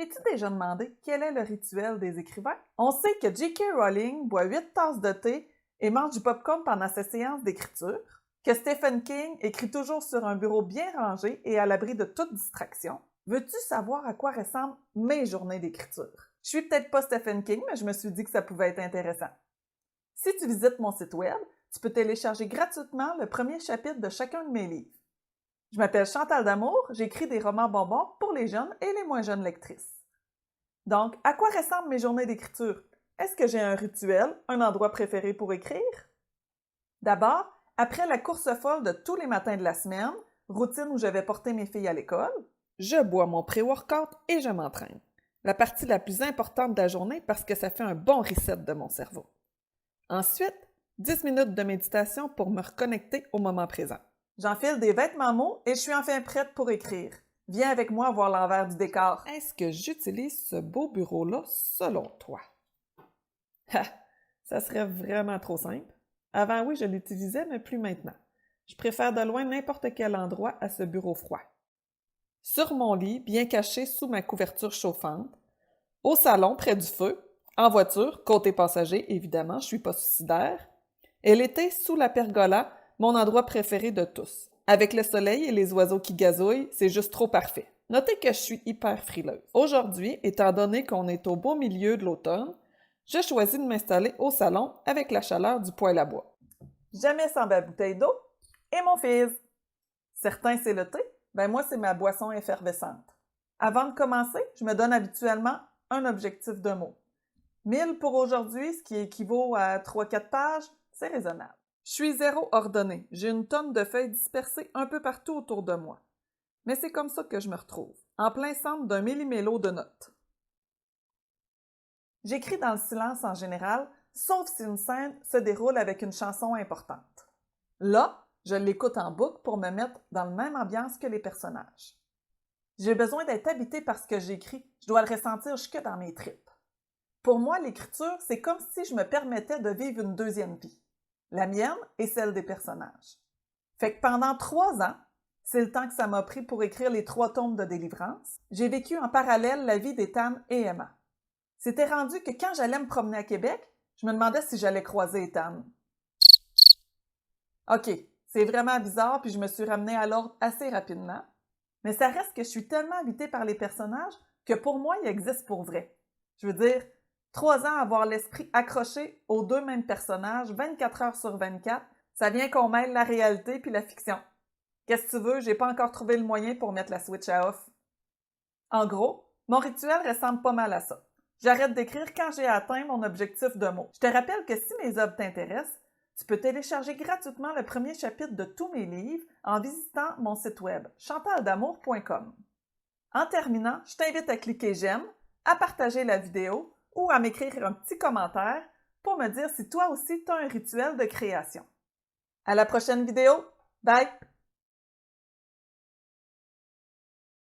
T'es-tu déjà demandé quel est le rituel des écrivains? On sait que J.K. Rowling boit 8 tasses de thé et mange du popcorn pendant ses séances d'écriture, que Stephen King écrit toujours sur un bureau bien rangé et à l'abri de toute distraction. Veux-tu savoir à quoi ressemblent mes journées d'écriture? Je suis peut-être pas Stephen King, mais je me suis dit que ça pouvait être intéressant. Si tu visites mon site web, tu peux télécharger gratuitement le premier chapitre de chacun de mes livres. Je m'appelle Chantal D'Amour, j'écris des romans bonbons pour les jeunes et les moins jeunes lectrices. Donc, à quoi ressemblent mes journées d'écriture? Est-ce que j'ai un rituel, un endroit préféré pour écrire? D'abord, après la course folle de tous les matins de la semaine, routine où je vais porter mes filles à l'école, je bois mon pré-workout et je m'entraîne. La partie la plus importante de la journée parce que ça fait un bon reset de mon cerveau. Ensuite, 10 minutes de méditation pour me reconnecter au moment présent. J'enfile des vêtements mous et je suis enfin prête pour écrire. Viens avec moi voir l'envers du décor. Est-ce que j'utilise ce beau bureau-là selon toi? Ha! Ça serait vraiment trop simple. Avant, oui, je l'utilisais, mais plus maintenant. Je préfère de loin n'importe quel endroit à ce bureau froid. Sur mon lit, bien caché sous ma couverture chauffante, au salon, près du feu, en voiture, côté passager, évidemment, je suis pas suicidaire, et l'été, sous la pergola, mon endroit préféré de tous. Avec le soleil et les oiseaux qui gazouillent, c'est juste trop parfait. Notez que je suis hyper frileuse. Aujourd'hui, étant donné qu'on est au beau milieu de l'automne, je choisis de m'installer au salon avec la chaleur du poêle à bois. Jamais sans ma bouteille d'eau et mon fizz. Certains, c'est le thé, moi, c'est ma boisson effervescente. Avant de commencer, je me donne habituellement un objectif de mots. 1000 pour aujourd'hui, ce qui équivaut à 3-4 pages, c'est raisonnable. Je suis zéro ordonnée. J'ai une tonne de feuilles dispersées un peu partout autour de moi. Mais c'est comme ça que je me retrouve, en plein centre d'un millimélo de notes. J'écris dans le silence en général, sauf si une scène se déroule avec une chanson importante. Là, je l'écoute en boucle pour me mettre dans la même ambiance que les personnages. J'ai besoin d'être habitée par ce que j'écris, je dois le ressentir jusque dans mes tripes. Pour moi, l'écriture, c'est comme si je me permettais de vivre une deuxième vie. La mienne et celle des personnages. Fait que pendant 3 ans, c'est le temps que ça m'a pris pour écrire les 3 tomes de délivrance, j'ai vécu en parallèle la vie d'Ethan et Emma. C'était rendu que quand j'allais me promener à Québec, je me demandais si j'allais croiser Ethan. OK, c'est vraiment bizarre, puis je me suis ramenée à l'ordre assez rapidement, mais ça reste que je suis tellement habitée par les personnages que pour moi, ils existent pour vrai. Je veux dire, 3 ans à avoir l'esprit accroché aux 2 mêmes personnages, 24 heures sur 24, ça vient qu'on mêle la réalité puis la fiction. Qu'est-ce que tu veux, j'ai pas encore trouvé le moyen pour mettre la switch à off. En gros, mon rituel ressemble pas mal à ça. J'arrête d'écrire quand j'ai atteint mon objectif de mots. Je te rappelle que si mes œuvres t'intéressent, tu peux télécharger gratuitement le premier chapitre de tous mes livres en visitant mon site web chantaldamour.com. En terminant, je t'invite à cliquer j'aime, à partager la vidéo ou à m'écrire un petit commentaire pour me dire si toi aussi tu as un rituel de création. À la prochaine vidéo! Bye!